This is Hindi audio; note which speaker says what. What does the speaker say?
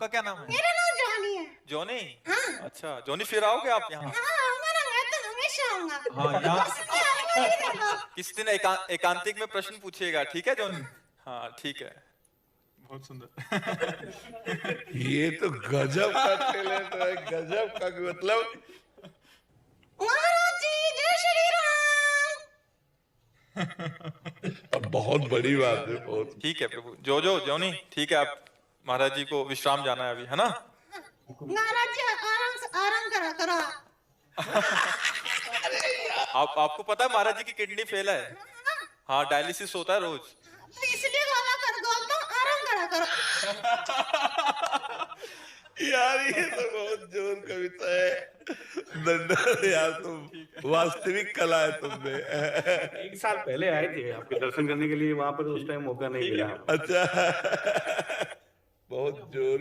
Speaker 1: आपका क्या नाम है?
Speaker 2: मेरा नाम जॉनी है।
Speaker 1: जॉनी?
Speaker 2: हाँ।
Speaker 1: अच्छा जॉनी, फिर आओगे आप यहाँ?
Speaker 2: हाँ आऊंगा ना, मैं तो हमेशा आऊंगा।
Speaker 1: हाँ यहाँ
Speaker 2: इसलिए आऊंगा ही देखो।
Speaker 1: किस दिन एकांतिक में प्रश्न पूछिएगा, ठीक है जॉनी? हाँ ठीक है, बहुत सुंदर।
Speaker 3: ये तो गजब का टैलेंट है, गजब का, मतलब
Speaker 2: महाराज जी जय श्री राम।
Speaker 3: अब बहुत बड़ी बात है, बहुत।
Speaker 1: ठीक है प्रभु। जॉनी ठीक है, आप महाराज जी को विश्राम जाना है अभी, है ना?
Speaker 2: महाराज जी आराम करा करो।
Speaker 1: आपको पता है महाराज जी की किडनी फेल है? हाँ, डायलिसिस होता है रोज।
Speaker 2: तो इसलिए गाना कर बोलता हूँ, आराम करा करो।
Speaker 3: यार ये तो बहुत जोर कविता है। धन्यवाद यार, तुम वास्तविक कला है तुम में।
Speaker 4: 1 साल पहले आए थे आपके दर्शन करने के लिए, वहां पर उस टाइम मौका नहीं मिला।
Speaker 3: अच्छा, बहुत जोर